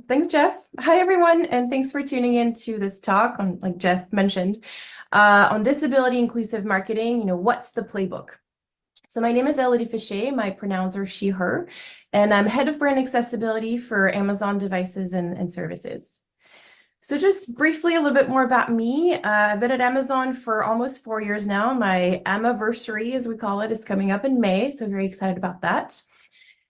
Thanks, Jeff. Hi, everyone, and thanks for tuning in to this talk on, like Jeff mentioned, on disability inclusive marketing. What's the playbook? So my name is Elodie Fichet. My pronouns are she, her, and I'm head of brand accessibility for Amazon devices and services. So just briefly, a little bit more about me. I've been at Amazon for almost 4 years now. My Ammiversary, as we call it, is coming up in May, so very excited about that.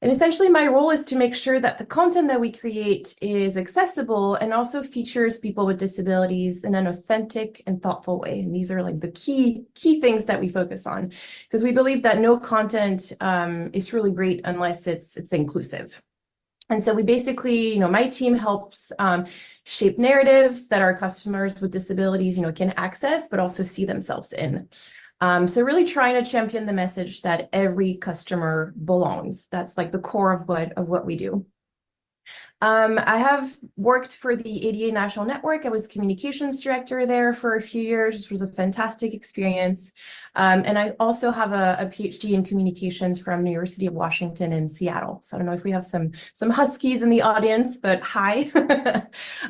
And essentially, my role is to make sure that the content that we create is accessible and also features people with disabilities in an authentic and thoughtful way. And these are like the key things that we focus on, because we believe that no content is really great unless it's inclusive. And so we basically, my team helps shape narratives that our customers with disabilities, can access, but also see themselves in. So really trying to champion the message that every customer belongs. That's like the core of what we do. I have worked for the ADA National Network. I was communications director there for a few years, which was a fantastic experience. And I also have a PhD in communications from University of Washington in Seattle. So I don't know if we have some Huskies in the audience, but hi.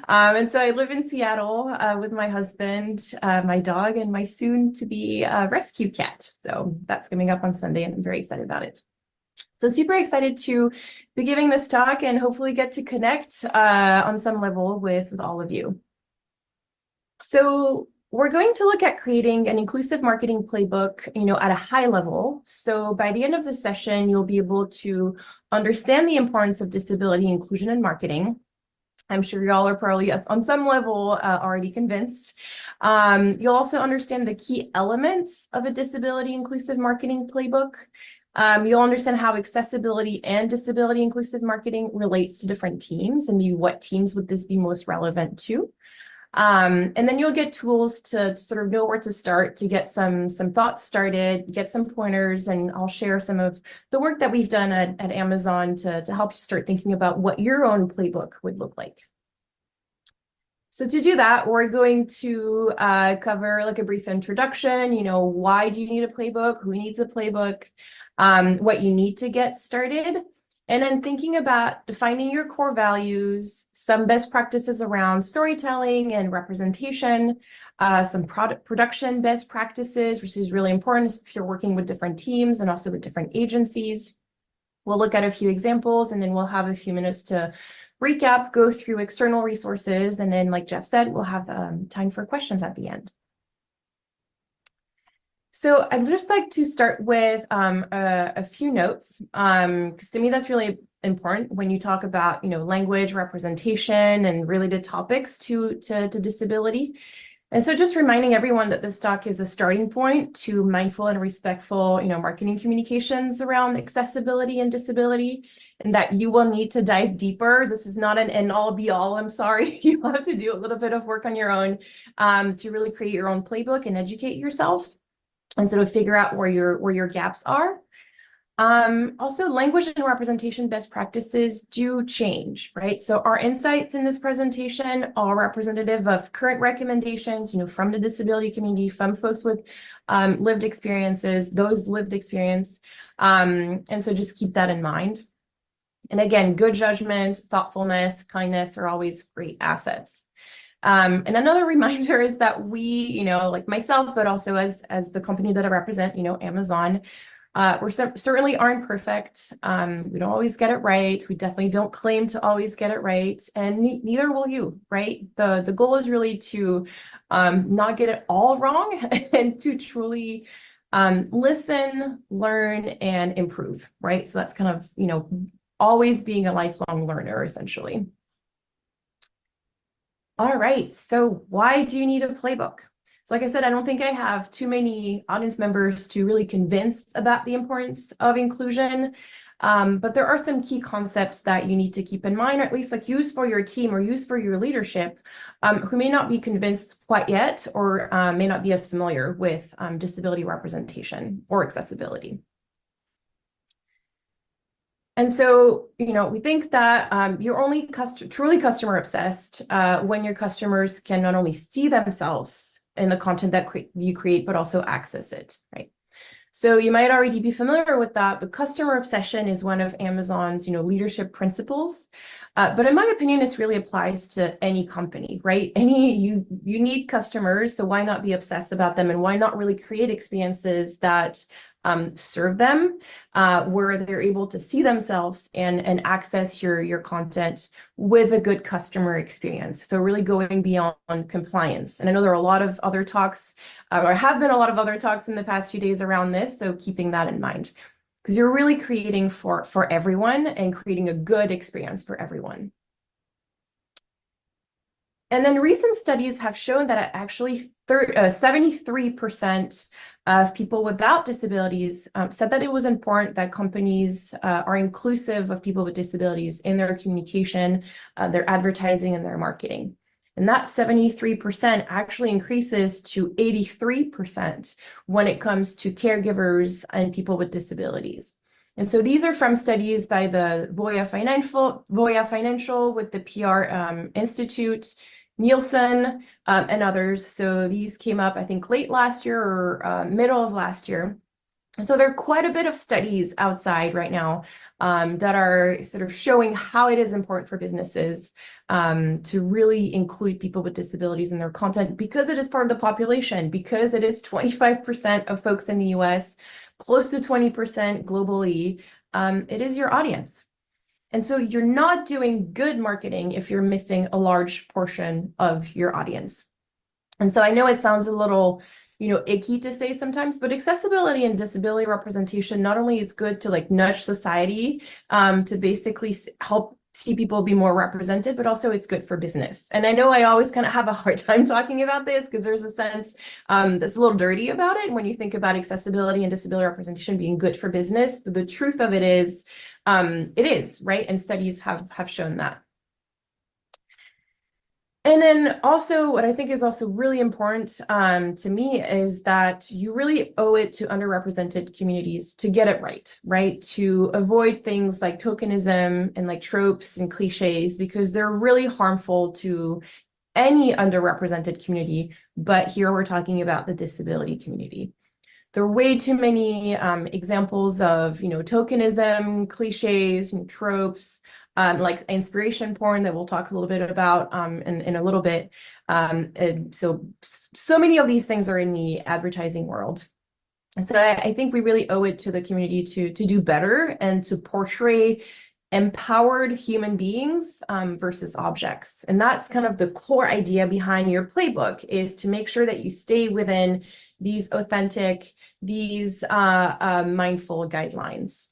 And so I live in Seattle with my husband, my dog, and my soon-to-be rescue cat. So that's coming up on Sunday, and I'm very excited about it. So super excited to be giving this talk and hopefully get to connect on some level with all of you. So we're going to look at creating an inclusive marketing playbook, at a high level. So by the end of the session, you'll be able to understand the importance of disability inclusion in marketing. I'm sure y'all are probably on some level already convinced. You'll also understand the key elements of a disability inclusive marketing playbook. You'll understand how accessibility and disability inclusive marketing relates to different teams, and maybe what teams would this be most relevant to. And then you'll get tools to sort of know where to start, to get some thoughts started, get some pointers, and I'll share some of the work that we've done at Amazon to help you start thinking about what your own playbook would look like. So to do that, we're going to cover like a brief introduction, why do you need a playbook, who needs a playbook, what you need to get started, and then thinking about defining your core values, some best practices around storytelling and representation, some product production best practices, which is really important if you're working with different teams and also with different agencies. We'll look at a few examples, and then we'll have a few minutes to recap, go through external resources, and then, like Jeff said, we'll have time for questions at the end. So I'd just like to start with a few notes, because to me that's really important when you talk about language, representation, and related topics to disability. And so just reminding everyone that this talk is a starting point to mindful and respectful, marketing communications around accessibility and disability, and that you will need to dive deeper. This is not an end-all be-all, I'm sorry. You'll have to do a little bit of work on your own to really create your own playbook and educate yourself, and sort of figure out where your gaps are. Also, language and representation best practices do change, right? So our insights in this presentation are representative of current recommendations, from the disability community, from folks with lived experiences, those lived experience. And so just keep that in mind. And again, good judgment, thoughtfulness, kindness are always great assets. And another reminder is that we, like myself, but also as the company that I represent, Amazon, we certainly aren't perfect. We don't always get it right. We definitely don't claim to always get it right, and neither will you, right? The goal is really to not get it all wrong and to truly listen, learn, and improve, right? So that's kind of, always being a lifelong learner, essentially. All right, so why do you need a playbook? So like I said, I don't think I have too many audience members to really convince about the importance of inclusion, but there are some key concepts that you need to keep in mind, or at least like use for your team or use for your leadership, who may not be convinced quite yet, or may not be as familiar with disability representation or accessibility. And so, we think that you're only truly customer obsessed when your customers can not only see themselves in the content that you create, but also access it, right? So you might already be familiar with that, but customer obsession is one of Amazon's, leadership principles. But in my opinion, this really applies to any company, right? You need customers, so why not be obsessed about them, and why not really create experiences that serve them, where they're able to see themselves and access your content with a good customer experience. So really going beyond compliance. And I know there are a lot of other talks, or have been a lot of other talks in the past few days around this. So keeping that in mind, because you're really creating for everyone and creating a good experience for everyone. And then recent studies have shown that actually 73% of people without disabilities said that it was important that companies are inclusive of people with disabilities in their communication, their advertising, and their marketing. And that 73% actually increases to 83% when it comes to caregivers and people with disabilities. And so these are from studies by the Voya Financial with the PR Institute, Nielsen, and others. So these came up, I think, late last year or middle of last year. And so there are quite a bit of studies outside right now that are sort of showing how it is important for businesses to really include people with disabilities in their content, because it is part of the population, because it is 25% of folks in the US, close to 20% globally. It is your audience. And so you're not doing good marketing if you're missing a large portion of your audience. And so I know it sounds a little, icky to say sometimes, but accessibility and disability representation not only is good to like nudge society to basically help see people be more represented, but also it's good for business. And I know I always kind of have a hard time talking about this because there's a sense that's a little dirty about it when you think about accessibility and disability representation being good for business. But the truth of it is, right? And studies have shown that. And then also what I think is also really important to me is that you really owe it to underrepresented communities to get it right? To avoid things like tokenism and like tropes and cliches, because they're really harmful to any underrepresented community. But here we're talking about the disability community. There are way too many examples of, tokenism, cliches, tropes, like inspiration porn that we'll talk a little bit about in a little bit. And so many of these things are in the advertising world. And so I think we really owe it to the community to do better and to portray empowered human beings versus objects. And that's kind of the core idea behind your playbook, is to make sure that you stay within these authentic, these mindful guidelines.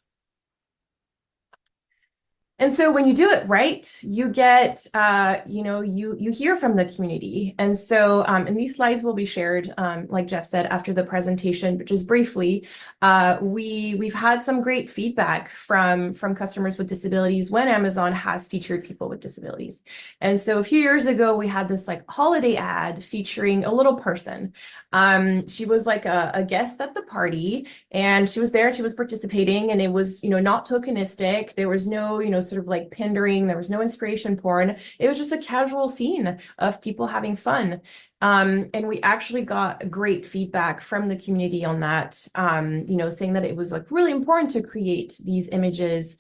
And so when you do it right, you get, you hear from the community. And so, and these slides will be shared, like Jeff said, after the presentation, but just briefly, we've had some great feedback from customers with disabilities when Amazon has featured people with disabilities. And so a few years ago, we had this like holiday ad featuring a little person. She was like a guest at the party, and she was there and she was participating, and it was, not tokenistic. There was no, sort of like pandering. There was no inspiration porn. It was just a casual scene of people having fun. And we actually got great feedback from the community on that, saying that it was like really important to create these images,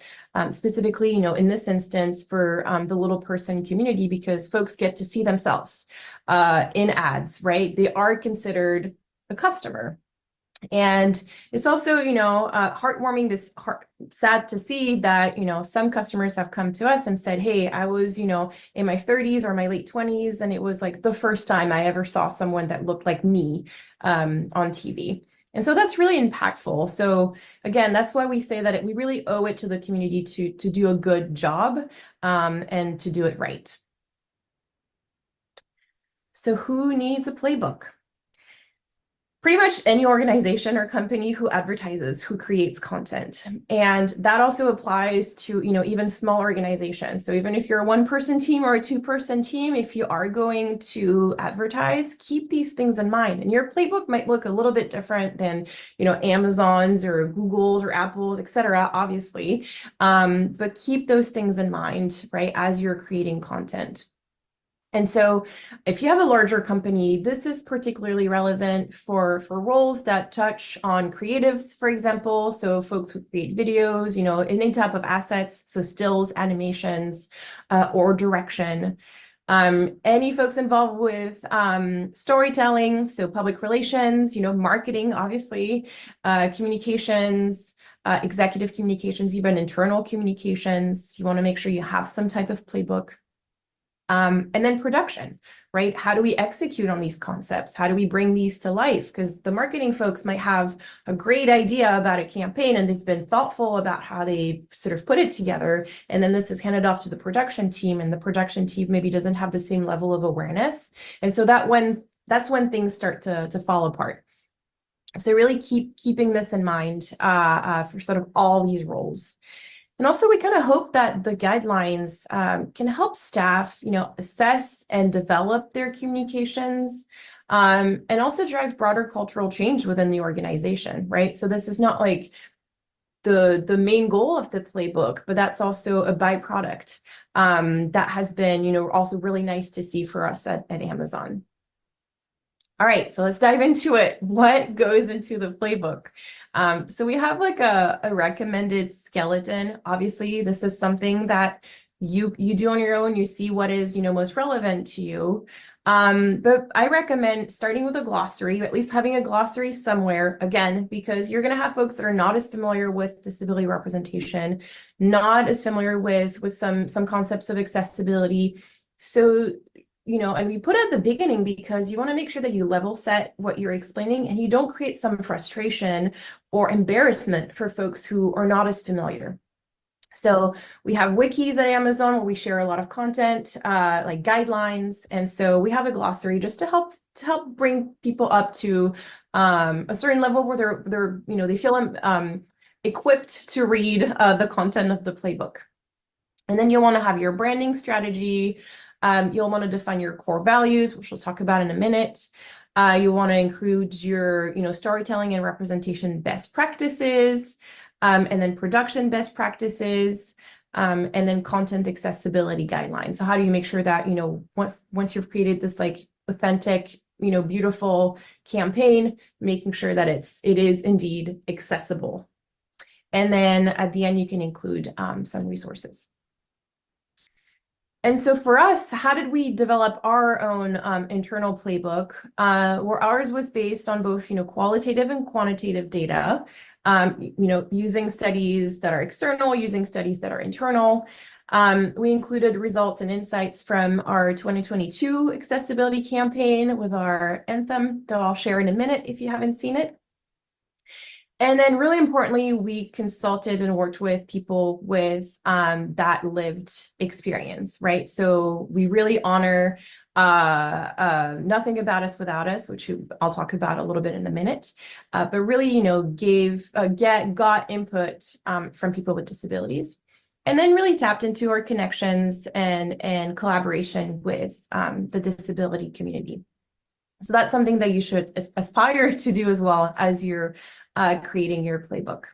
specifically, in this instance for the little person community, because folks get to see themselves in ads, right? They are considered a customer. And it's also, heartwarming, sad to see that, some customers have come to us and said, hey, I was, in my 30s or my late 20s, and it was like the first time I ever saw someone that looked like me on TV. And so that's really impactful. So again, that's why we say that we really owe it to the community to do a good job and to do it right. So who needs a playbook? Pretty much any organization or company who advertises, who creates content. And that also applies to, even small organizations. So even if you're a one-person team or a two-person team, if you are going to advertise, keep these things in mind. And your playbook might look a little bit different than, Amazon's or Google's or Apple's, et cetera, obviously. But keep those things in mind, right, as you're creating content. And so if you have a larger company, this is particularly relevant for roles that touch on creatives, for example. So folks who create videos, any type of assets, so stills, animations, or direction. Any folks involved with storytelling, so public relations, marketing, obviously, communications, executive communications, even internal communications. You want to make sure you have some type of playbook. And then production, right? How do we execute on these concepts? How do we bring these to life? Because the marketing folks might have a great idea about a campaign and they've been thoughtful about how they sort of put it together. And then this is handed off to the production team, and the production team maybe doesn't have the same level of awareness. And so that's when things start to fall apart. So really keeping this in mind for sort of all these roles. And also, we kind of hope that the guidelines can help staff, assess and develop their communications, and also drive broader cultural change within the organization, right? So this is not like the main goal of the playbook, but that's also a byproduct that has been, also really nice to see for us at Amazon. All right, so let's dive into it. What goes into the playbook? So we have like a recommended skeleton. Obviously, this is something that you do on your own. You see what is, most relevant to you. But I recommend starting with a glossary, or at least having a glossary somewhere, again, because you're going to have folks that are not as familiar with disability representation, not as familiar with some concepts of accessibility. So and we put it at the beginning because you want to make sure that you level set what you're explaining and you don't create some frustration or embarrassment for folks who are not as familiar. So we have wikis at Amazon where we share a lot of content, like guidelines. And so we have a glossary just to help bring people up to a certain level where they're they feel equipped to read the content of the playbook. And then you'll want to have your branding strategy. You'll want to define your core values, which we'll talk about in a minute. You'll want to include your, storytelling and representation best practices, and then production best practices, and then content accessibility guidelines. So how do you make sure that, once you've created this like authentic, beautiful campaign, making sure that it is indeed accessible. And then at the end, you can include some resources. And so for us, how did we develop our own internal playbook? Where ours was based on both, qualitative and quantitative data, using studies that are external, using studies that are internal. We included results and insights from our 2022 accessibility campaign with our anthem that I'll share in a minute if you haven't seen it. And then really importantly, we consulted and worked with people with that lived experience, right? So we really honor nothing about us without us, which I'll talk about a little bit in a minute, but really, got input from people with disabilities, and then really tapped into our connections and collaboration with the disability community. So that's something that you should aspire to do as well as you're creating your playbook.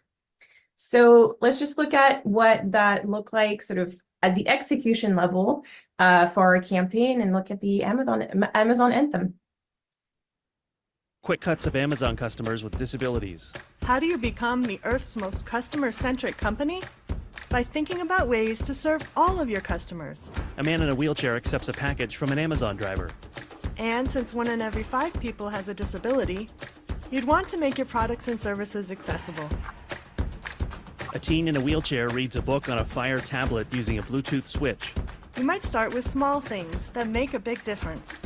So let's just look at what that looked like sort of at the execution level for our campaign, and look at the Amazon anthem. Quick cuts of Amazon customers with disabilities. How do you become the Earth's most customer-centric company? By thinking about ways to serve all of your customers. A man in a wheelchair accepts a package from an Amazon driver. And since 1 in every 5 people has a disability, you'd want to make your products and services accessible. A teen in a wheelchair reads a book on a Fire tablet using a Bluetooth switch. You might start with small things that make a big difference.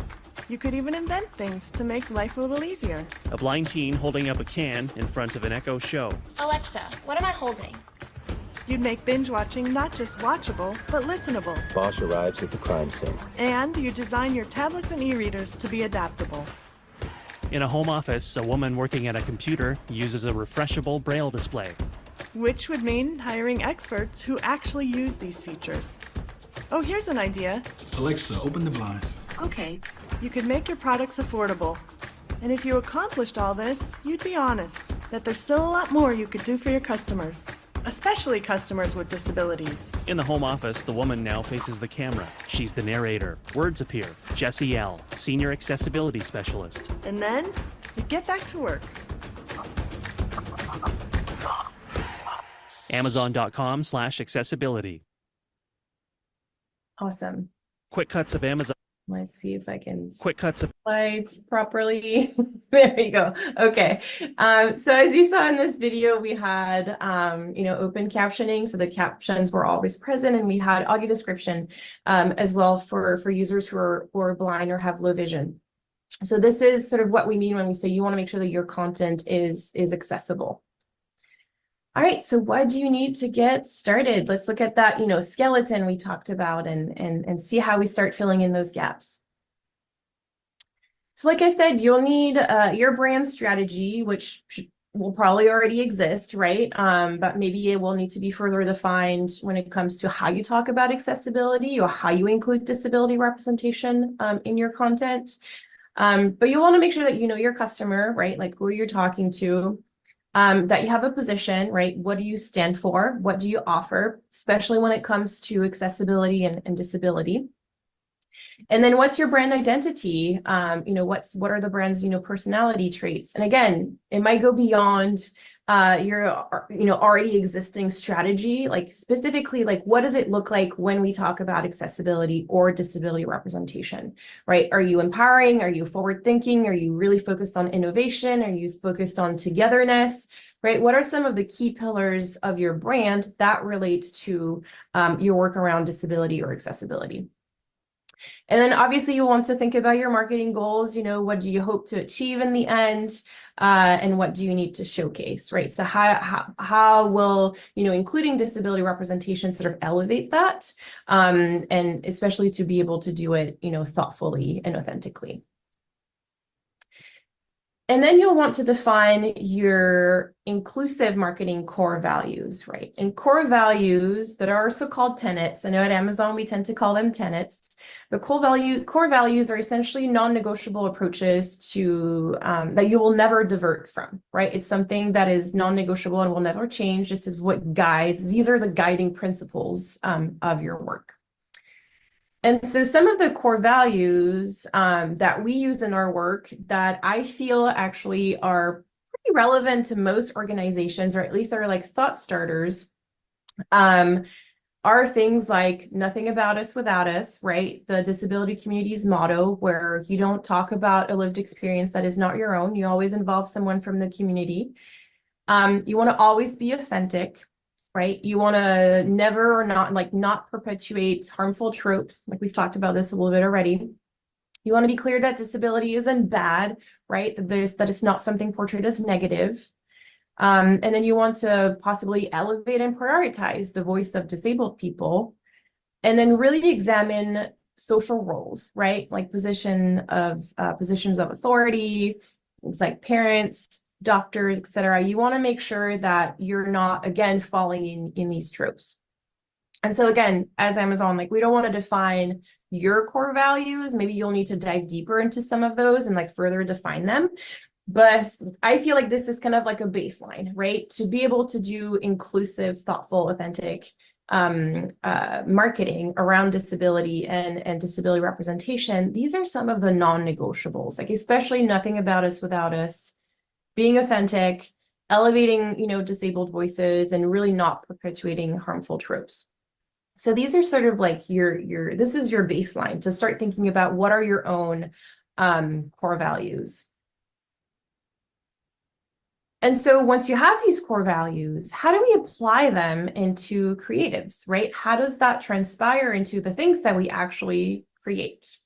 You could even invent things to make life a little easier. A blind teen holding up a can in front of an Echo Show. Alexa, what am I holding? You'd make binge watching not just watchable, but listenable. Boss arrives at the crime scene. And you design your tablets and e-readers to be adaptable. In a home office, a woman working at a computer uses a refreshable braille display. Which would mean hiring experts who actually use these features. Oh, here's an idea. Alexa, open the blinds. Okay. You could make your products affordable. And if you accomplished all this, you'd be honest that there's still a lot more you could do for your customers. especially customers with disabilities. In the home office, the woman now faces the camera. She's the narrator. Words appear. Jessie L., Senior Accessibility Specialist. And then you get back to work. Amazon.com/accessibility. Awesome. Quick cuts of Amazon. Let's see if I can Quick cuts of slides properly. There you go. Okay. So as you saw in this video, we had, open captioning. So the captions were always present, and we had audio description as well for users who are blind or have low vision. So this is sort of what we mean when we say you want to make sure that your content is accessible. All right, so what do you need to get started? Let's look at that, skeleton we talked about and see how we start filling in those gaps. So like I said, you'll need your brand strategy, which will probably already exist, right? But maybe it will need to be further defined when it comes to how you talk about accessibility or how you include disability representation in your content. But you want to make sure that you know your customer, right? Like who you're talking to. That you have a position, right? What do you stand for? What do you offer, especially when it comes to accessibility and disability? And then what's your brand identity? What are the brand's, personality traits? And again, it might go beyond your, already existing strategy, like specifically, like what does it look like when we talk about accessibility or disability representation, right? Are you empowering? Are you forward thinking? Are you really focused on innovation? Are you focused on togetherness, right? What are some of the key pillars of your brand that relate to your work around disability or accessibility? And then obviously you want to think about your marketing goals, what do you hope to achieve in the end? And what do you need to showcase, right? So how will, including disability representation sort of elevate that? And especially to be able to do it, thoughtfully and authentically. And then you'll want to define your inclusive marketing core values, right? And core values that are also called tenets. I know at Amazon, we tend to call them tenets, but core values are essentially non-negotiable approaches to that you will never divert from, right? It's something that is non-negotiable and will never change. This is what guides, these are the guiding principles of your work. And so some of the core values that we use in our work that I feel actually are pretty relevant to most organizations, or at least are like thought starters, are things like nothing about us without us, right? The disability community's motto, where you don't talk about a lived experience that is not your own. You always involve someone from the community. You want to always be authentic, right? You want to never or not perpetuate harmful tropes. Like we've talked about this a little bit already. You want to be clear that disability isn't bad, right? That it's not something portrayed as negative. And then you want to possibly elevate and prioritize the voice of disabled people. And then really examine social roles, right? Like positions of authority, things like parents, doctors, et cetera. You want to make sure that you're not, again, falling in these tropes. And so again, as Amazon, like we don't want to define your core values. Maybe you'll need to dive deeper into some of those and like further define them. But I feel like this is kind of like a baseline, right? To be able to do inclusive, thoughtful, authentic marketing around disability and disability representation. These are some of the non-negotiables, like especially nothing about us without us, being authentic, elevating, disabled voices, and really not perpetuating harmful tropes. So these are sort of like this is your baseline to start thinking about what are your own core values. And so once you have these core values, how do we apply them into creatives, right? How does that transpire into the things that we actually create?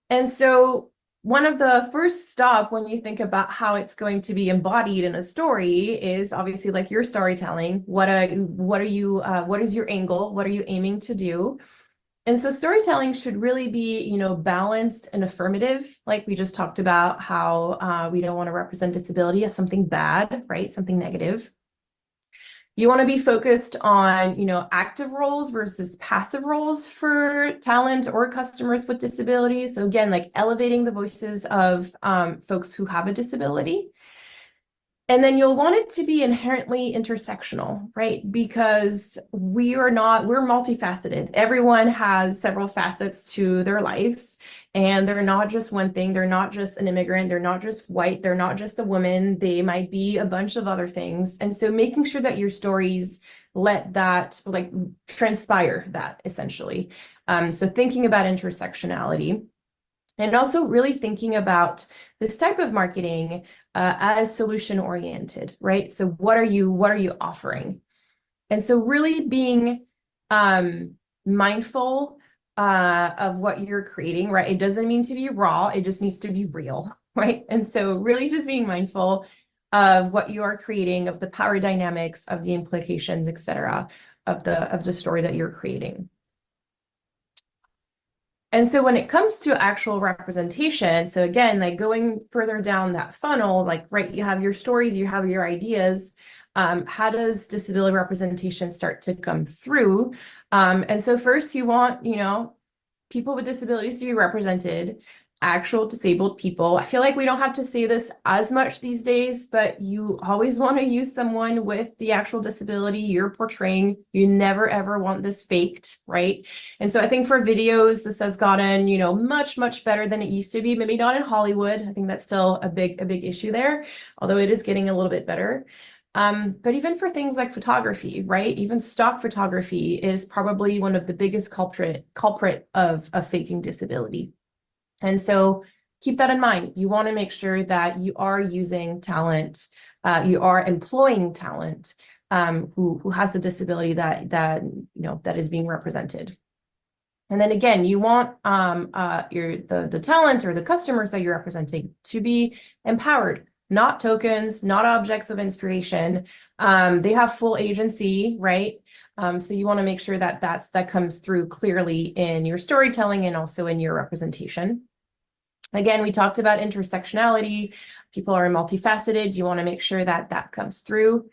And so one of the first stop when you think about how it's going to be embodied in a story is obviously like your storytelling. What is your angle? What are you aiming to do? And so storytelling should really be, balanced and affirmative. Like we just talked about how we don't want to represent disability as something bad, right? Something negative. You want to be focused on, active roles versus passive roles for talent or customers with disabilities. So again, like elevating the voices of folks who have a disability. And then you'll want it to be inherently intersectional, right? Because we're multifaceted. Everyone has several facets to their lives, and they're not just one thing. They're not just an immigrant. They're not just white. They're not just a woman. They might be a bunch of other things. And so making sure that your stories let that like transpire that essentially. So thinking about intersectionality. And also really thinking about this type of marketing as solution oriented, right? So what are you offering? And so really being mindful of what you're creating, right? It doesn't mean to be raw, it just needs to be real, right? And so really just being mindful of what you are creating, of the power dynamics, of the implications, et cetera, of the story that you're creating. And so when it comes to actual representation, so again, like going further down that funnel, like, right, you have your stories, you have your ideas. How does disability representation start to come through? And so first you want, people with disabilities to be represented, actual disabled people. I feel like we don't have to say this as much these days, but you always want to use someone with the actual disability you're portraying. You never ever want this faked, right? And so I think for videos, this has gotten, much, much better than it used to be. Maybe not in Hollywood. I think that's still a big issue there, although it is getting a little bit better. But even for things like photography, right? Even stock photography is probably one of the biggest culprit of faking disability. And so keep that in mind. You want to make sure that you are using talent, you are employing talent who has a disability that is being represented. And then again, you want the talent or the customers that you're representing to be empowered, not tokens, not objects of inspiration. They have full agency, right? So you want to make sure that that comes through clearly in your storytelling and also in your representation. Again, we talked about intersectionality. People are multifaceted. You want to make sure that that comes through.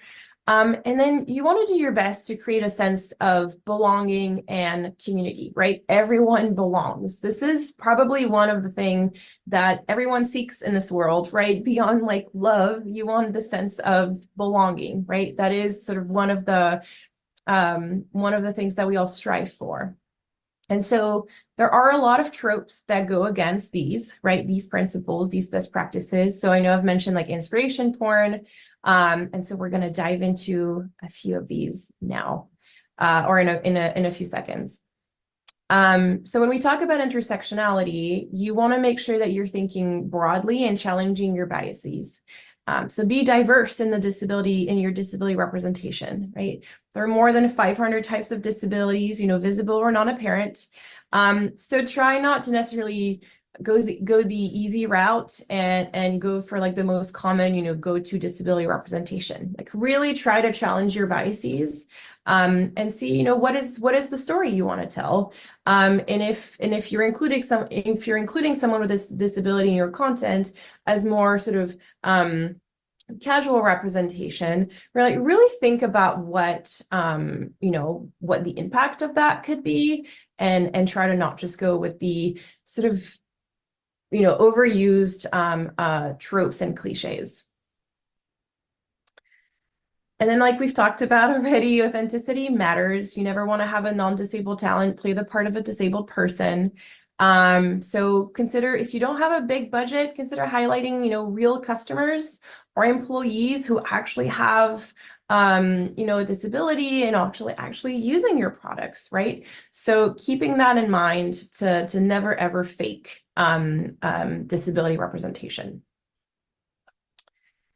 And then you want to do your best to create a sense of belonging and community, right? Everyone belongs. This is probably one of the things that everyone seeks in this world, right? Beyond like love, you want the sense of belonging, right? That is sort of one of the things that we all strive for. And so there are a lot of tropes that go against these, right? These principles, these best practices. So I know I've mentioned like inspiration porn. And so we're going to dive into a few of these now, or in a few seconds. So when we talk about intersectionality, you want to make sure that you're thinking broadly and challenging your biases. So be diverse in your disability representation, right? There are more than 500 types of disabilities, visible or non-apparent. So try not to necessarily go the easy route and go for like the most common, go-to disability representation. Like really try to challenge your biases and see, what is the story you want to tell. And if you're including someone with this disability in your content as more sort of casual representation, really think about what what the impact of that could be, and try to not just go with the sort of overused tropes and cliches. And then, like we've talked about already, authenticity matters. You never want to have a non-disabled talent play the part of a disabled person. So consider, if you don't have a big budget, consider highlighting, real customers or employees who actually have, a disability and actually using your products, right? So keeping that in mind to never ever fake disability representation.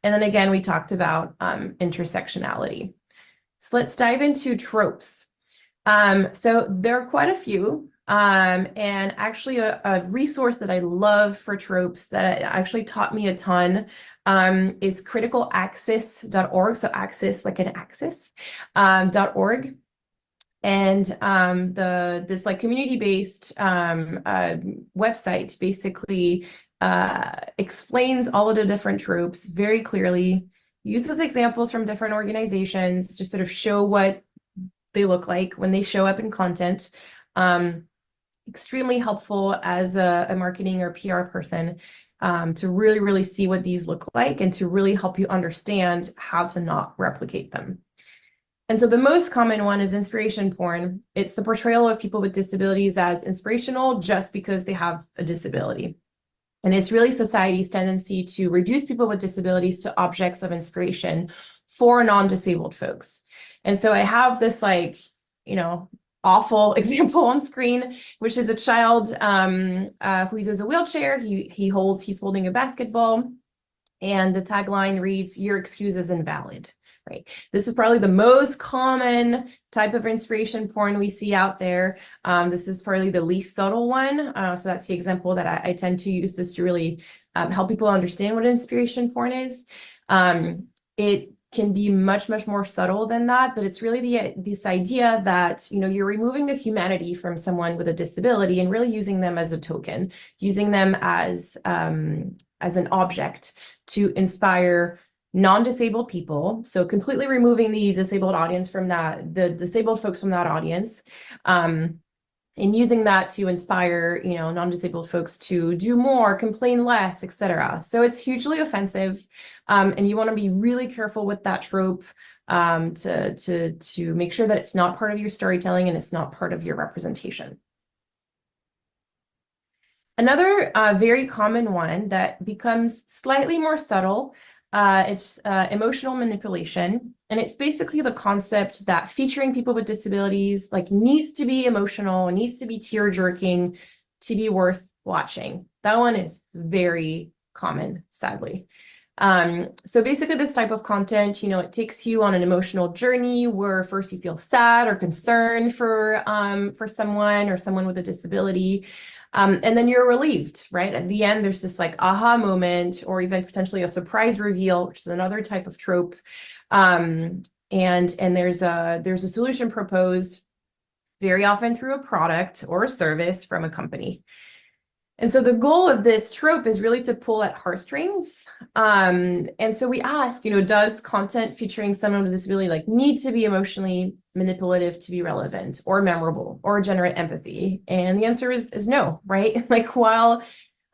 And then again, we talked about intersectionality. So let's dive into tropes. So there are quite a few. And actually a resource that I love for tropes that actually taught me a ton is criticalaxis.org. So axis, like an axis, .org. And this like community-based website basically explains all of the different tropes very clearly, uses examples from different organizations to sort of show what they look like when they show up in content. Extremely helpful as a marketing or PR person. to really, really see what these look like and to really help you understand how to not replicate them. And so the most common one is inspiration porn. It's the portrayal of people with disabilities as inspirational just because they have a disability. And it's really society's tendency to reduce people with disabilities to objects of inspiration for non-disabled folks. And so I have this awful example on screen, which is a child who uses a wheelchair. He's holding a basketball, and the tagline reads, "Your excuse is invalid." Right. This is probably the most common type of inspiration porn we see out there. This is probably the least subtle one. So that's the example that I tend to use this to really help people understand what inspiration porn is. It can be much, much more subtle than that, but it's really this idea that, you're removing the humanity from someone with a disability and really using them as a token, using them as an object to inspire non-disabled people, so completely removing the disabled audience from that, the disabled folks from that audience, and using that to inspire, non-disabled folks to do more, complain less, etc. So it's hugely offensive, and you want to be really careful with that trope to make sure that it's not part of your storytelling and it's not part of your representation. Another very common one that becomes slightly more subtle, it's emotional manipulation. And it's basically the concept that featuring people with disabilities needs to be emotional, needs to be tear-jerking to be worth watching. That one is very common, sadly. So basically this type of content, it takes you on an emotional journey where first you feel sad or concerned for someone or someone with a disability. And then you're relieved, right? At the end, there's this aha moment or even potentially a surprise reveal, which is another type of trope. And there's a solution proposed very often through a product or a service from a company. And so the goal of this trope is really to pull at heartstrings. And so we ask, does content featuring someone with a disability need to be emotionally manipulative to be relevant or memorable or generate empathy? And the answer is no, right? While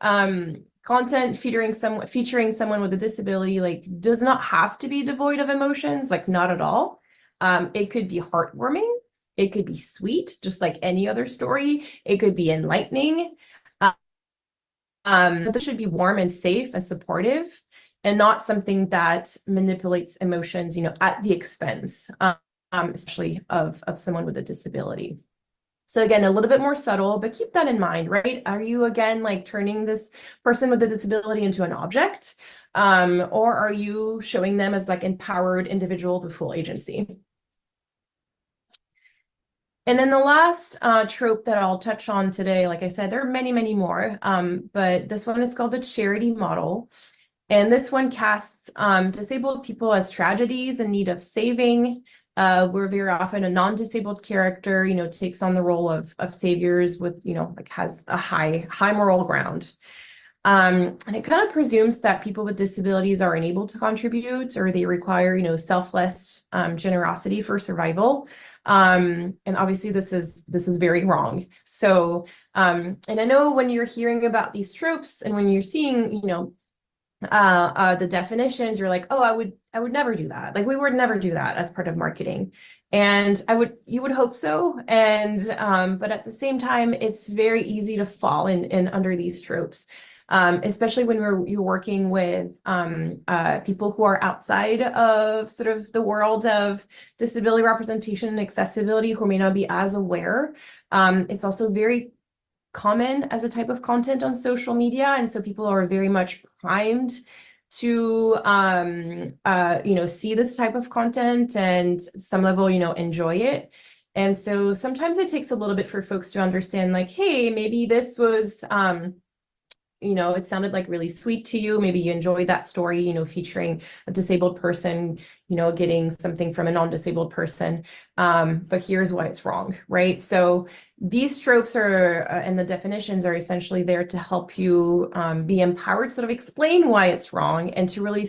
content featuring someone with a disability does not have to be devoid of emotions, not at all. It could be heartwarming. It could be sweet, just like any other story. It could be enlightening. But this should be warm and safe and supportive and not something that manipulates emotions, at the expense, especially of someone with a disability. So again, a little bit more subtle, but keep that in mind, right? Are you again turning this person with a disability into an object? Or are you showing them as empowered individual with full agency? And then the last trope that I'll touch on today, like I said, there are many, many more, but this one is called the charity model. And this one casts disabled people as tragedies in need of saving, where very often a non-disabled character, takes on the role of saviors with, has a high moral ground. And it kind of presumes that people with disabilities are unable to contribute or they require, selfless generosity for survival. And obviously this is very wrong. So, and I know when you're hearing about these tropes and when you're seeing, the definitions, you're like, oh, I would never do that. We would never do that as part of marketing. And you would hope so. And, but at the same time, it's very easy to fall in under these tropes. Especially when you're working with people who are outside of sort of the world of disability representation and accessibility, who may not be as aware. It's also very common as a type of content on social media, and so people are very much primed to see this type of content and some level enjoy it. And so sometimes it takes a little bit for folks to understand hey, maybe this was it sounded really sweet to you. Maybe you enjoyed that story, featuring a disabled person, getting something from a non-disabled person. But here's why it's wrong, right? So these tropes are, and the definitions are essentially there to help you be empowered, sort of explain why it's wrong and to really,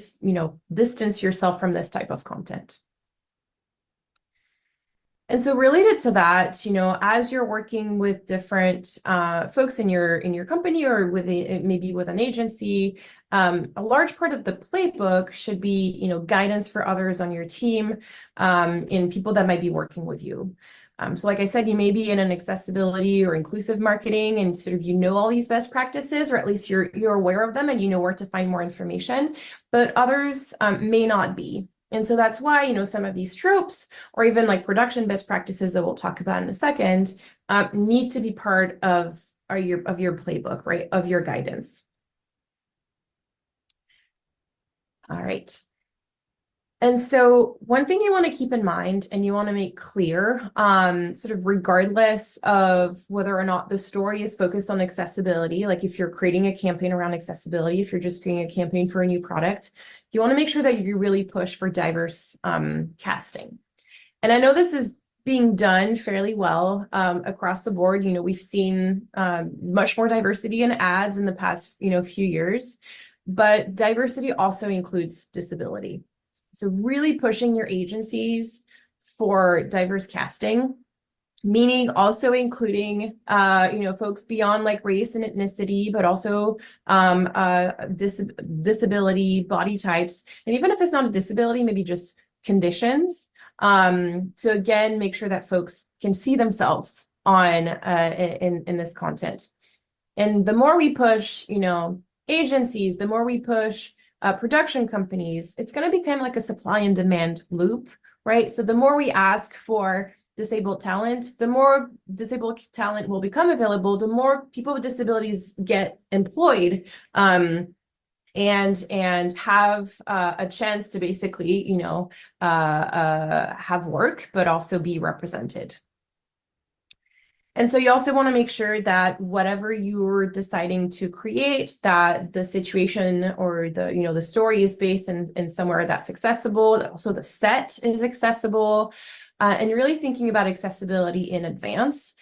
distance yourself from this type of content. And so related to that, as you're working with different folks in your company or maybe with an agency, a large part of the playbook should be, guidance for others on your team, in people that might be working with you. So like I said, you may be in an accessibility or inclusive marketing and sort of all these best practices, or at least you're aware of them and you know where to find more information, but others may not be. And so that's why, some of these tropes or even like production best practices that we'll talk about in a second need to be part of your playbook, right? Of your guidance. All right. And so one thing you want to keep in mind and you want to make clear, sort of regardless of whether or not the story is focused on accessibility, like if you're creating a campaign around accessibility, if you're just creating a campaign for a new product, you want to make sure that you really push for diverse casting. And I know this is being done fairly well across the board. We've seen much more diversity in ads in the past, few years, but diversity also includes disability. So really pushing your agencies for diverse casting, meaning also including, folks beyond like race and ethnicity, but also disability, body types, and even if it's not a disability, maybe just conditions. To again, make sure that folks can see themselves on in this content. And the more we push, agencies, the more we push production companies, it's going to become like a supply and demand loop, right? So the more we ask for disabled talent, the more disabled talent will become available, the more people with disabilities get employed and have a chance to basically, have work, but also be represented. And so you also want to make sure that whatever you're deciding to create, that the situation or the story is based in somewhere that's accessible, that also the set is accessible, and you're really thinking about accessibility in advance.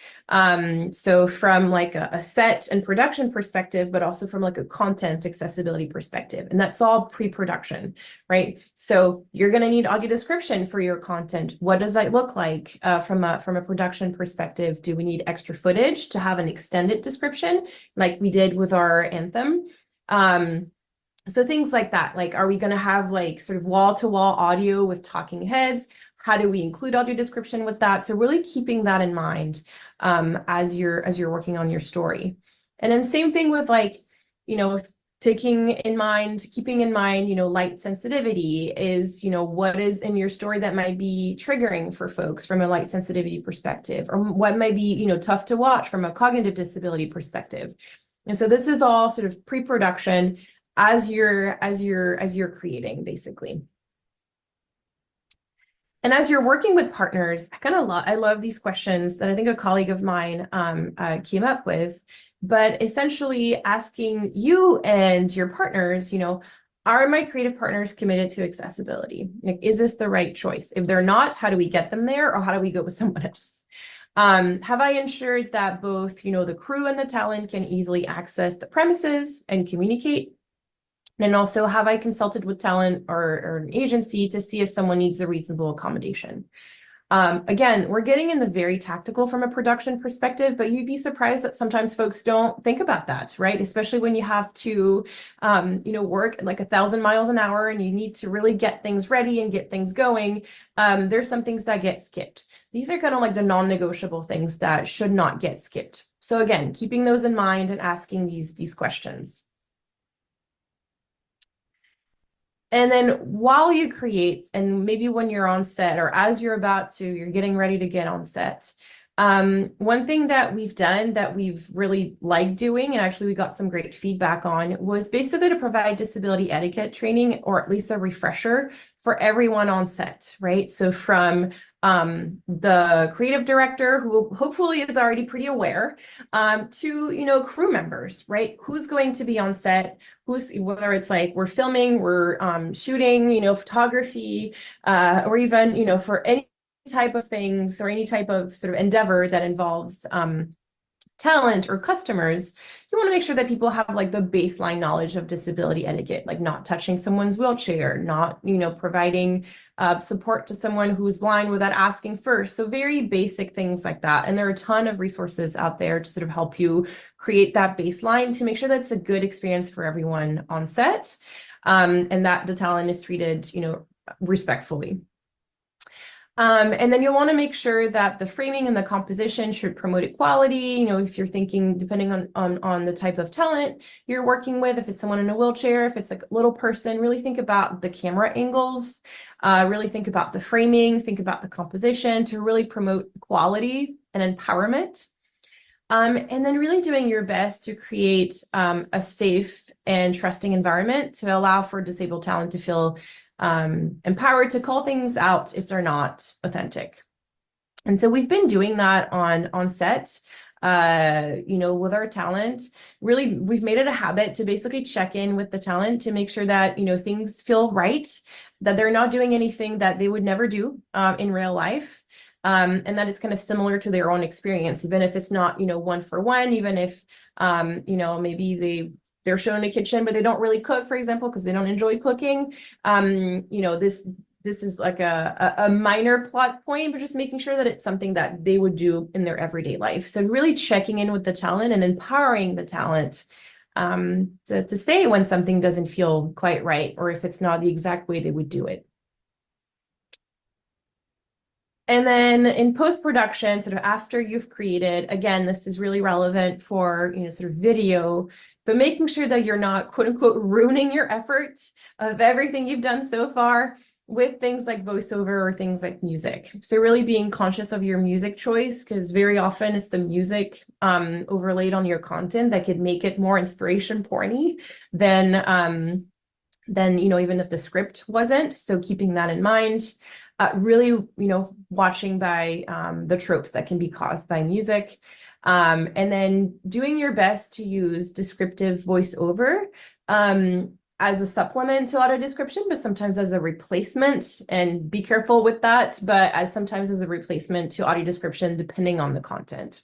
So from like a set and production perspective, but also from like a content accessibility perspective. And that's all pre-production, right? So you're going to need audio description for your content. What does that look like from a production perspective? Do we need extra footage to have an extended description like we did with our anthem? So things like that, like, are we going to have like sort of wall-to-wall audio with talking heads? How do we include audio description with that? So really keeping that in mind as you're working on your story. And then same thing with like, keeping in mind, light sensitivity is, what is in your story that might be triggering for folks from a light sensitivity perspective, or what might be, tough to watch from a cognitive disability perspective. And so this is all sort of pre-production as you're creating, basically. And as you're working with partners, I love these questions that I think a colleague of mine came up with, but essentially asking you and your partners, are my creative partners committed to accessibility? Like, is this the right choice? If they're not, how do we get them there, or how do we go with someone else? Have I ensured that both, the crew and the talent can easily access the premises and communicate? And also, have I consulted with talent or an agency to see if someone needs a reasonable accommodation? Again, we're getting in the very tactical from a production perspective, but you'd be surprised that sometimes folks don't think about that, right? Especially when you have to, work like 1,000 miles an hour and you need to really get things ready and get things going. There's some things that get skipped. These are kind of like the non-negotiable things that should not get skipped. So again, keeping those in mind and asking these questions. And then while you create, and maybe when you're on set or as you're getting ready to get on set, one thing that we've done that we've really liked doing, and actually we got some great feedback on, was basically to provide disability etiquette training, or at least a refresher for everyone on set, right? So from the creative director, who hopefully is already pretty aware, to, crew members, right? Who's going to be on set, whether it's like we're filming, we're shooting, photography, or even, for any type of things or any type of sort of endeavor that involves talent or customers, you want to make sure that people have like the baseline knowledge of disability etiquette, like not touching someone's wheelchair, not, providing support to someone who's blind without asking first. So very basic things like that. And there are a ton of resources out there to sort of help you create that baseline to make sure that it's a good experience for everyone on set, and that the talent is treated, respectfully. And then you'll want to make sure that the framing and the composition should promote equality. If you're thinking, depending on the type of talent you're working with, if it's someone in a wheelchair, if it's like a little person, really think about the camera angles, really think about the framing, think about the composition to really promote equality and empowerment. And then really doing your best to create a safe and trusting environment to allow for disabled talent to feel empowered to call things out if they're not authentic. And so we've been doing that on set, with our talent. Really, we've made it a habit to basically check in with the talent to make sure that, things feel right, that they're not doing anything that they would never do in real life. And that it's kind of similar to their own experience, even if it's not, one for one, even if, maybe they're shown in a kitchen, but they don't really cook, for example, because they don't enjoy cooking. This is like a minor plot point, but just making sure that it's something that they would do in their everyday life. So really checking in with the talent and empowering the talent to say when something doesn't feel quite right, or if it's not the exact way they would do it. And then in post-production, sort of after you've created, again, this is really relevant for, sort of video, but making sure that you're not, quote unquote, ruining your effort of everything you've done so far with things like voiceover or things like music. So really being conscious of your music choice, because very often it's the music overlaid on your content that could make it more inspiration porny than even if the script wasn't. So keeping that in mind. Really, watching by the tropes that can be caused by music, and then doing your best to use descriptive voiceover as a supplement to audio description, but sometimes as a replacement, and be careful with that, but sometimes as a replacement to audio description, depending on the content.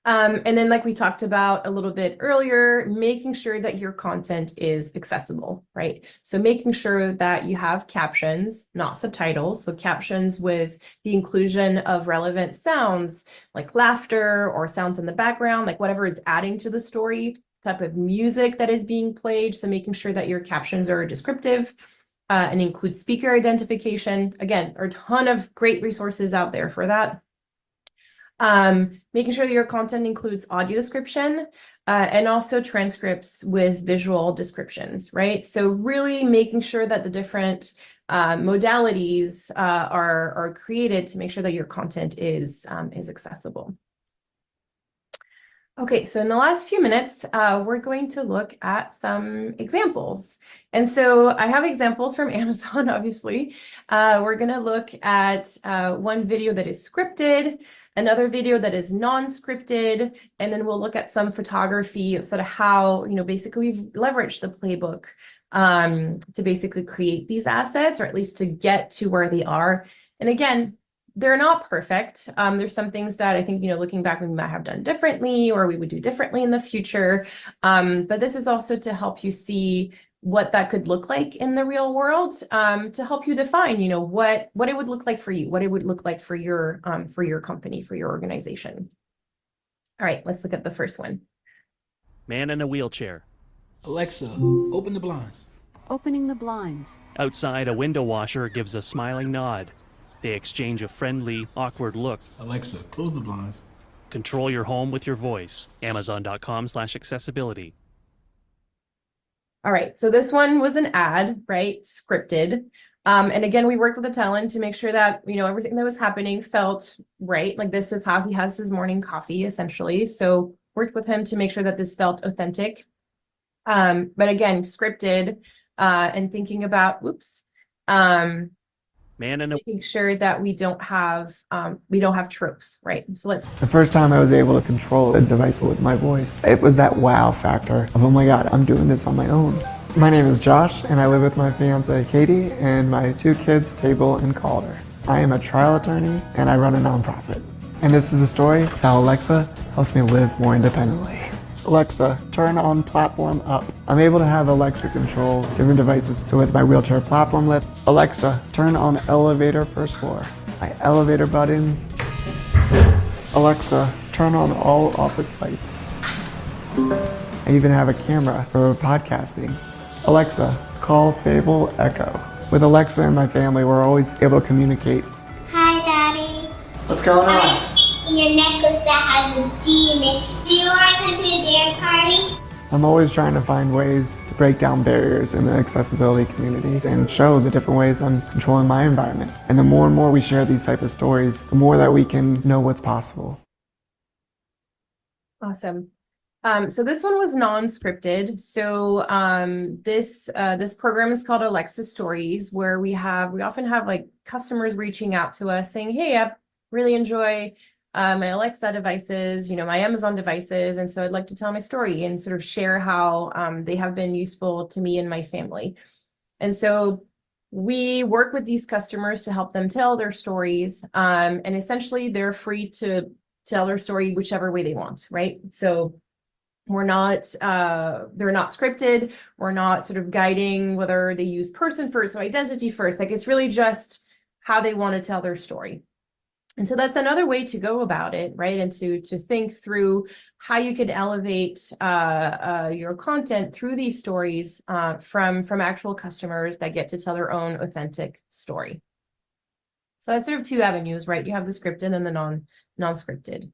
And then like we talked about a little bit earlier, making sure that your content is accessible, right? So making sure that you have captions, not subtitles. So captions with the inclusion of relevant sounds like laughter or sounds in the background, like whatever is adding to the story, type of music that is being played. So making sure that your captions are descriptive and include speaker identification. Again, there are a ton of great resources out there for that. Making sure that your content includes audio description and also transcripts with visual descriptions, right? So really making sure that the different modalities are created to make sure that your content is accessible. Okay, so in the last few minutes, we're going to look at some examples. And so I have examples from Amazon, obviously. We're going to look at one video that is scripted, another video that is non-scripted, and then we'll look at some photography of sort of how, basically we've leveraged the playbook to basically create these assets, or at least to get to where they are. And again, they're not perfect. There's some things that I think, looking back, we might have done differently, or we would do differently in the future. But this is also to help you see what that could look like in the real world, to help you define, what it would look like for you, what it would look like for your company, for your organization. All right, let's look at the first one. Man in a wheelchair. Alexa, open the blinds. Opening the blinds. Outside, a window washer gives a smiling nod. They exchange a friendly, awkward look. Alexa, close the blinds. Control your home with your voice. Amazon.com/accessibility. All right, so this one was an ad, right? Scripted. And again, we worked with the talent to make sure that, everything that was happening felt right. Like this is how he has his morning coffee, essentially. So worked with him to make sure that this felt authentic. But again, scripted and thinking about, making sure that we don't have tropes, right? So let's. The first time I was able to control the device with my voice, it was that wow factor of, oh my God, I'm doing this on my own. My name is Josh, and I live with my fiance Katie and my two kids, Fable and Calder. I am a trial attorney, and I run a nonprofit. And this is the story of how Alexa helps me live more independently. Alexa, turn on platform up. I'm able to have Alexa control different devices. So with my wheelchair platform lift, Alexa, turn on elevator first floor. My elevator buttons. Alexa, turn on all office lights. I even have a camera for podcasting. Alexa, call Fable Echo. With Alexa and my family, we're always able to communicate. Hi, Daddy. What's going on? I'm making a necklace that has a D in it. Do you want to come to the dance party? I'm always trying to find ways to break down barriers in the accessibility community and show the different ways I'm controlling my environment. And the more and more we share these type of stories, the more that we can know what's possible. Awesome. So this one was non-scripted. So this program is called Alexa Stories, where we often have like customers reaching out to us saying, hey, I really enjoy my Alexa devices, my Amazon devices, and so I'd like to tell my story and sort of share how they have been useful to me and my family. And so we work with these customers to help them tell their stories, and essentially they're free to tell their story whichever way they want, right? So they're not scripted. We're not sort of guiding whether they use person first or identity first. Like, it's really just how they want to tell their story. And so that's another way to go about it, right? And to think through how you could elevate your content through these stories from actual customers that get to tell their own authentic story. So that's sort of two avenues, right? You have the scripted and the non-scripted.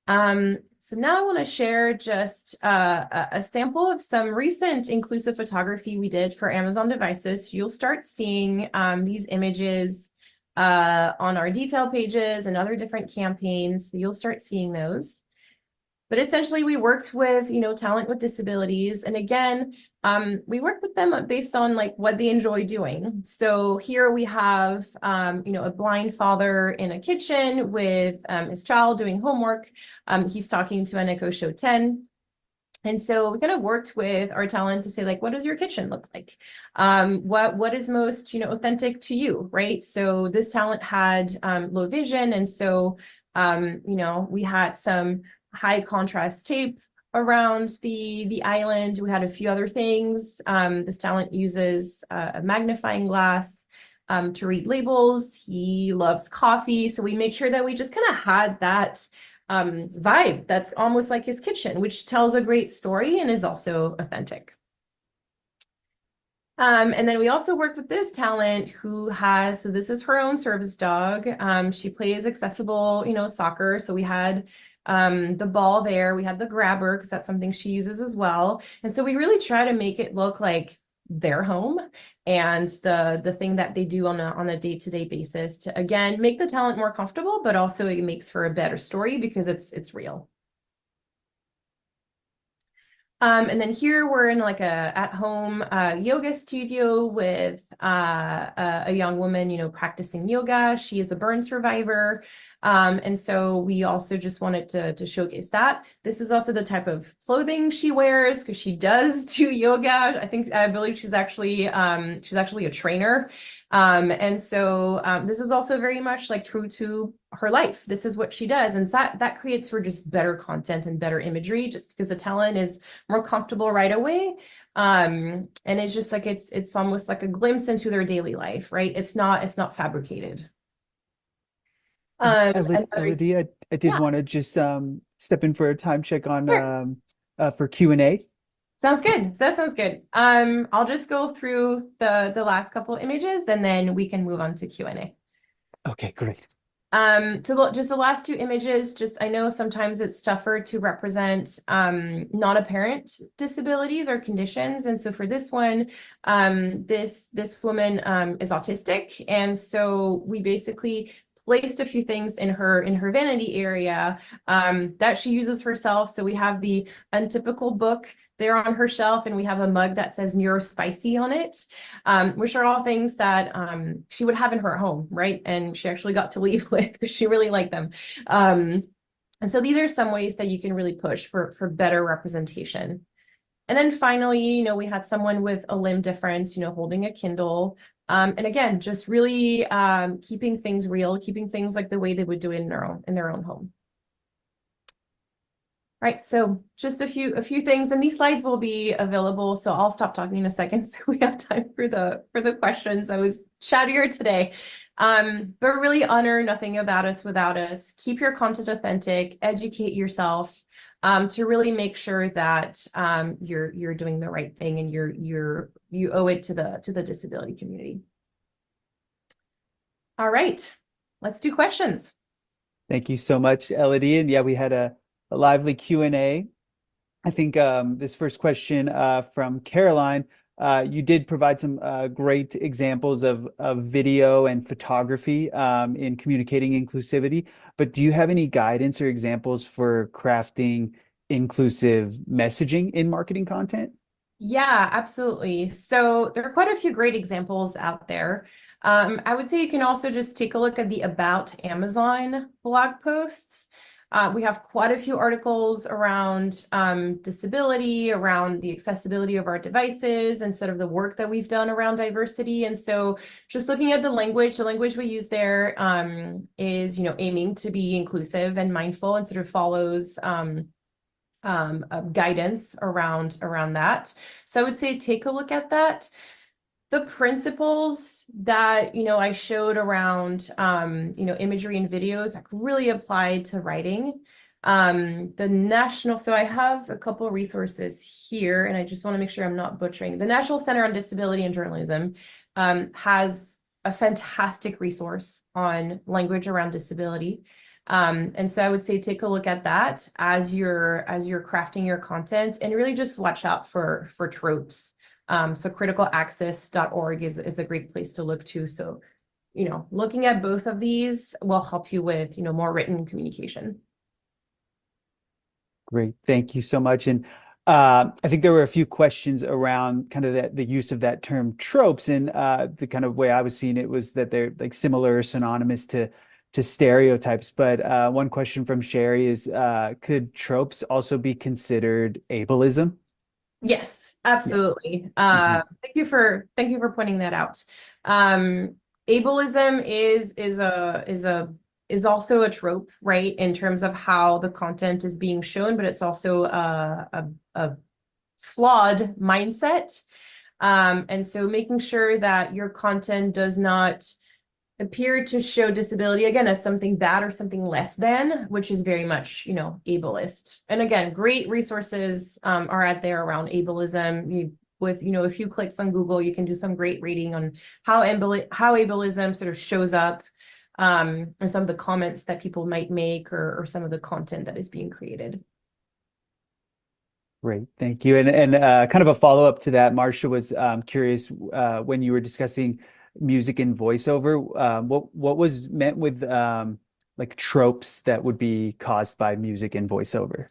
So now I want to share just a sample of some recent inclusive photography we did for Amazon devices. You'll start seeing these images on our detail pages and other different campaigns. So you'll start seeing those. But essentially, we worked with, talent with disabilities. And again, we work with them based on like what they enjoy doing. So here we have, a blind father in a kitchen with his child doing homework. He's talking to an Echo Show 10. And so we kind of worked with our talent to say, like, what does your kitchen look like? What is most, authentic to you, right? So this talent had low vision. And so, we had some high contrast tape around the island. We had a few other things. This talent uses a magnifying glass to read labels. He loves coffee. So we made sure that we just kind of had that vibe that's almost like his kitchen, which tells a great story and is also authentic. And then we also work with this talent who so this is her own service dog. She plays accessible, soccer. So we had the ball there, we had the grabber because that's something she uses as well. And so we really try to make it look like their home and the thing that they do on a day-to-day basis to, again, make the talent more comfortable, but also it makes for a better story because it's real. And then here we're in like a at-home yoga studio with a young woman, practicing yoga. She is a burn survivor. And so we also just wanted to showcase that. This is also the type of clothing she wears because she does do yoga. I believe she's actually a trainer. And so this is also very much like true to her life. This is what she does. And that creates for just better content and better imagery just because the talent is more comfortable right away. And it's just like, it's almost like a glimpse into their daily life, right? It's not fabricated. Elodie, I did want to just step in for a time check on for Q&A. Sounds good. That sounds good. I'll just go through the last couple images and then we can move on to Q&A. Okay, great. So just the last two images, I know sometimes it's tougher to represent non-apparent disabilities or conditions. And so for this one, this woman is autistic. And so we basically placed a few things in her vanity area that she uses herself. So we have the Untypical book there on her shelf, and we have a mug that says Neurospicy on it, which are all things that she would have in her home, right? And she actually got to leave with because she really liked them. And so these are some ways that you can really push for better representation. And then finally, we had someone with a limb difference, holding a Kindle. And again, just really keeping things real, keeping things like the way they would do it in their own home. Right, so just a few things, and these slides will be available. So I'll stop talking in a second so we have time for the questions. I was chattier today, but really honor nothing about us without us. Keep your content authentic, educate yourself, to really make sure that you're doing the right thing and you owe it to the disability community. All right, let's do questions. Thank you so much, Elodie. And yeah, we had a lively Q&A. I think this first question from Caroline, you did provide some great examples of video and photography in communicating inclusivity, but do you have any guidance or examples for crafting inclusive messaging in marketing content? Yeah, absolutely. So there are quite a few great examples out there. I would say you can also just take a look at the About Amazon blog posts. We have quite a few articles around disability, around the accessibility of our devices, and sort of the work that we've done around diversity. And so just looking at the language we use there is, aiming to be inclusive and mindful, and sort of follows guidance around that. So I would say take a look at that. The principles that I showed around imagery and videos like really applied to writing. So I have a couple resources here, and I just want to make sure I'm not butchering. The National Center on Disability and Journalism has a fantastic resource on language around disability. And so I would say take a look at that as you're crafting your content, and really just watch out for tropes. So criticalaccess.org is a great place to look to. So, looking at both of these will help you with, more written communication. Great, thank you so much. And I think there were a few questions around kind of the use of that term tropes, and the kind of way I was seeing it was that they're like similar or synonymous to stereotypes. But one question from Sherry is, could tropes also be considered ableism? Yes, absolutely. Thank you for pointing that out. Ableism is also a trope, right, in terms of how the content is being shown, but it's also a flawed mindset. And so making sure that your content does not appear to show disability again as something bad or something less than, which is very much ableist. And again, great resources are out there around ableism. With a few clicks on Google, you can do some great reading on how ableism sort of shows up, and some of the comments that people might make, or some of the content that is being created. Great, thank you. And kind of a follow-up to that, Marcia was curious when you were discussing music and voiceover, what was meant with like tropes that would be caused by music and voiceover?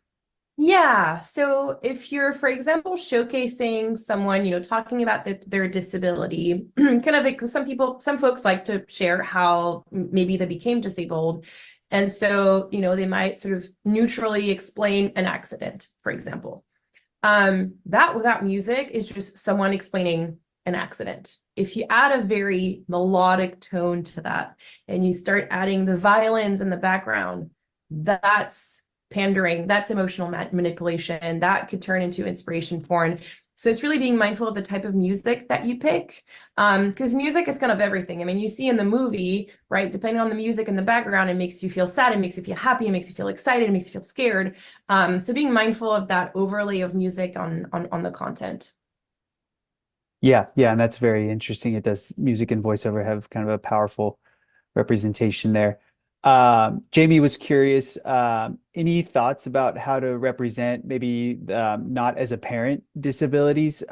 Yeah, so if you're, for example, showcasing someone, talking about their disability, kind of like some folks like to share how maybe they became disabled. And so, they might sort of neutrally explain an accident, for example. That without music is just someone explaining an accident. If you add a very melodic tone to that, and you start adding the violins in the background, that's pandering, that's emotional manipulation, that could turn into inspiration porn. So it's really being mindful of the type of music that you pick, because music is kind of everything. I mean, you see in the movie, right, depending on the music in the background, it makes you feel sad, it makes you feel happy, it makes you feel excited, it makes you feel scared. So being mindful of that overlay of music on the content. Yeah, and that's very interesting. It does, music and voiceover have kind of a powerful representation there. Jamie was curious, any thoughts about how to represent maybe not as apparent disabilities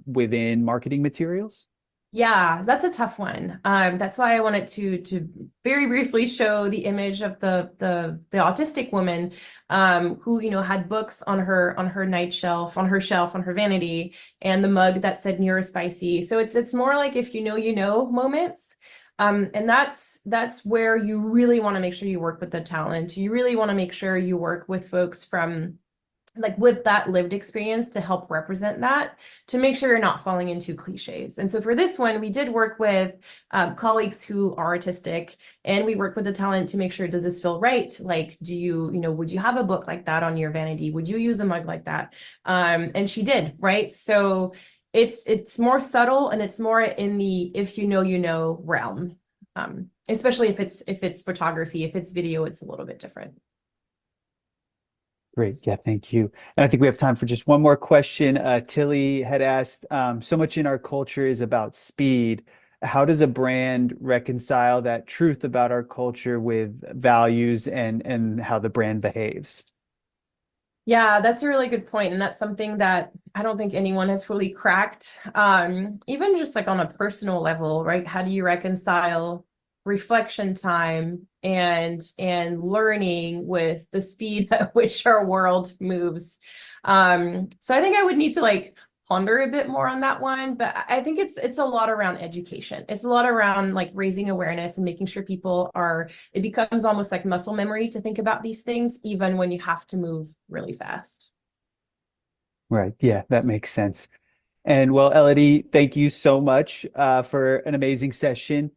within marketing materials? Yeah, that's a tough one. That's why I wanted to very briefly show the image of the autistic woman who had books on her night shelf, on her vanity, and the mug that said neurospicy. So it's more like if you know moments. And that's where you really want to make sure you work with the talent. You really want to make sure you work with folks from like with that lived experience to help represent that, to make sure you're not falling into cliches. And so for this one, we did work with colleagues who are artistic, and we worked with the talent to make sure, does this feel right? Like, do you, would you have a book like that on your vanity? Would you use a mug like that? And she did, right? So it's more subtle, and it's more in the if you know realm. Especially if it's photography. If it's video, it's a little bit different. Great. Yeah, thank you. And I think we have time for just one more question. Tilly had asked, so much in our culture is about speed. How does a brand reconcile that truth about our culture with values and how the brand behaves? Yeah, that's a really good point. And that's something that I don't think anyone has fully cracked. Even just like on a personal level, right? How do you reconcile reflection time and learning with the speed at which our world moves? So I think I would need to like ponder a bit more on that one, but I think it's a lot around education. It's a lot around like raising awareness and making sure it becomes almost like muscle memory to think about these things, even when you have to move really fast. Right. Yeah, that makes sense. And well, Elodie, thank you so much for an amazing session.